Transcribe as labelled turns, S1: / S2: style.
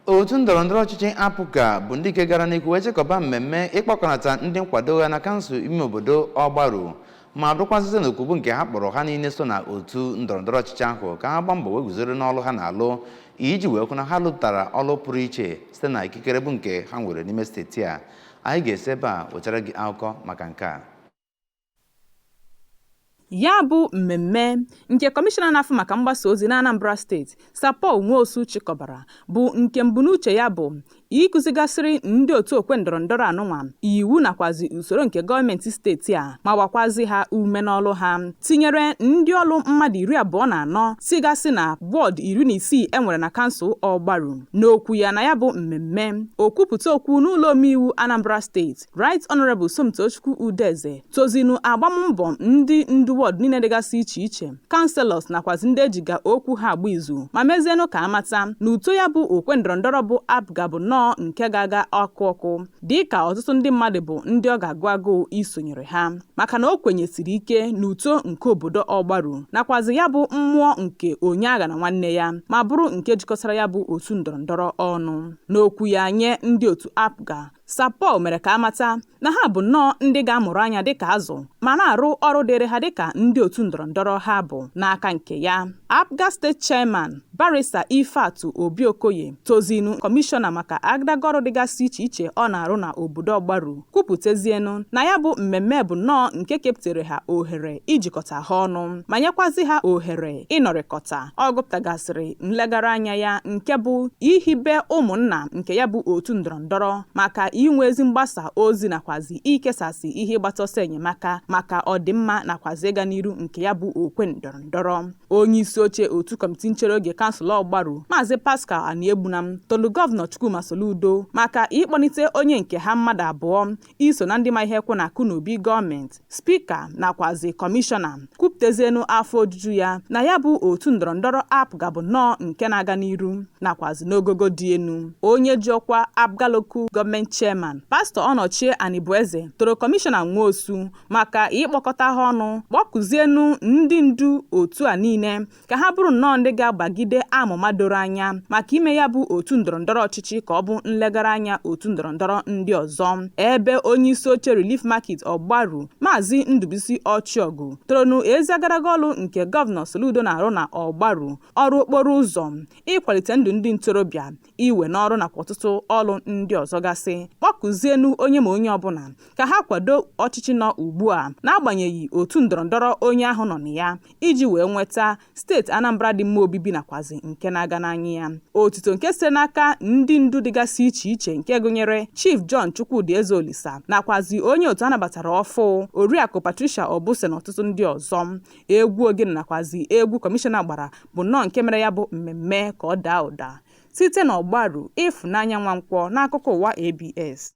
S1: otu ndọrọndọrọ ọchịchị APGA bụ ndị ike gara n'ihu wee chịkọba mmemme ịkpọkọnata ndị nkwado ya na kansụl ime obodo Ogbaru ma bụrụkwazị n'okwubu nke ha kpọrọ ha niile so na otu ndọrọndọrọ ọchịchị ahụ ka ha gbaa mbọ wee guzoro n'ọlụ ha na-alụ iji wee hụ na ha lụtara ọlụ pụrụ iche site na ikikere bụ nke ha nwere n'ime steeti a. Anyị ga-esi ebe a wetara gị akụkọ maka nke a.
S2: Ya bụ mmemme nke kọmishọna na-afụ maka mgbasa ozi na Anambra steeti Sapọ Nwosu chịkọbara bụ nke mbunuche ya bụ ịkụzigasịrị ndị otu okwe ndọrọndọrọ anụnwa iwu nakwazi usoro nke gọọmenti steeti a ma gbakwazi ha ume n'ọlụ ha, tinyere ndị ọlụ mmadụ 24 sigasị na wọdụ 16 enwere na kansụl Ogbaru. N'okwu ya na ya bụ mmemme, okwupụta okwu n'ụlọ omeiwu Anambra steeti Right Honorable Somtochukwu Udeze tozinu agbammbọ ndị ndu wọdụ niile dịgasị iche iche, kanselọs nakwazi ndị ejiga okwu ha agba izu ma mezienụ ka amata na uto ya bụ okwe ndọrọndọrọ bụ APGA bụ nnọọ nke ga-aga ọkụ dịka ọtụtụ ndị mmadụ bụ ndị ọ ga-agụ agụụ isonyere ha maka na o kwenyesiri ike n'uto nke obodo Ogbaru nakwazi ya bụ mmụọ nke onye agha na nwanne ya ma bụrụ nke jikọtara ya bụ otu ndọrọndọrọ ọnụ. N'okwu ya nye ndị otu APGA, Sapọ mere ka amata na ha bụ nnọọ ndị ga-amụrụ anya dịka azụ ma na-arụ ọrụ dịrị ha dịka ndị otu ndọrọndọrọ ha bụ n'aka nke ya. APGA steeti chairman Barrister Ifeatu Obi Okoye tozinu kọmishọna maka agadaga ọrụ dịgasị iche iche ọ na-arụ na obodo Ogbaru kwupụtazienu na ya bụ mmemme bụ nnọọ nke kepụtara ha ohere ijikọta ha ọnụ ma nyekwazi ha ohere ịnọrịkọta. Ọ gụpụtagasịrị nlegara anya ya nke bụ ihibe ụmụnna nke ya bụ otu ndọrọndọrọ maka inwe ezi mgbasa ozi nakwazi ikesasị ihe ịgbatọsọ enyemaka maka ọdịmma nakwazi ịga n'iru nke ya bụ okwe ndọrọndọrọ. Onye isi oche otu kọmiti nchere oge kansụl Ogbaru Maazị Pascal Aniebunam tolu gọvanọ Chukwuma Soludo maka ịkpọlite onye nke ha mmadụ abụọ iso na ndị ma ihe ekwu na akụ na obi gọọmenti, spika nakwazi kọmishọna kwupụtazienu afọ ojuju ya na ya bụ otu ndọrọndọrọ APGA bụ nnọọ nke na-aga n'iru nakwazi n'ogogo dị enu. Onye ji ọkwa APGA Local Government Chairman Pastọ Ọnọchie Anibueze toro kọmishọna Nwosu maka ịkpọkọta ha ọnụ gbakụzienu ndị ndu otu a niile ka ha bụrụ nnọọ ndị ga-agbagide amụma doro anya maka ime ya bụ otu ndọrọndọrọ ọchịchị ka ọ bụ nlegara anya otu ndọrọndọrọ ndị ọzọ. Ebe onye isi oche Relief Market Ogbaru Maazị Ndubisi Ochiọgụ toronu ezi agaraga ọlụ nke gọvanọ Soludo na-arụ na Ogbaru, ọrụ okporo ụzọ, ịkwalite ndụ ndị ntorobịa, iwe n'ọrụ nakwa ọtụtụ ọlụ ndị ọzọ gasị, kpọkụzienu onye ma onye ọbụla ka ha kwado ọchịchị nọ ugbu a n'agbanyeghị otu ndọrọndọrọ onye ahụ nọ na ya iji wee nweta steeti Anambra dị mma obibi nakwazi nke na-aga n'anya ya. Otito nke site n'aka ndị ndu dịgasị iche iche nke gụnyere Chief John Chukwudi Ezeolisa nakwazi onye otu anabatara ọfụ Oriakụ Patricia Obuse na ọtụtụ ndị ọzọ. Egwu ogene nakwazi egwu kọmishọna gbara bụ nnọọ nke mere ya bụ mmemme ka ọ daa ụda. Site n'Ogbaru, Ifunanya Nwankwọ n'akụkọ ụwa ABS.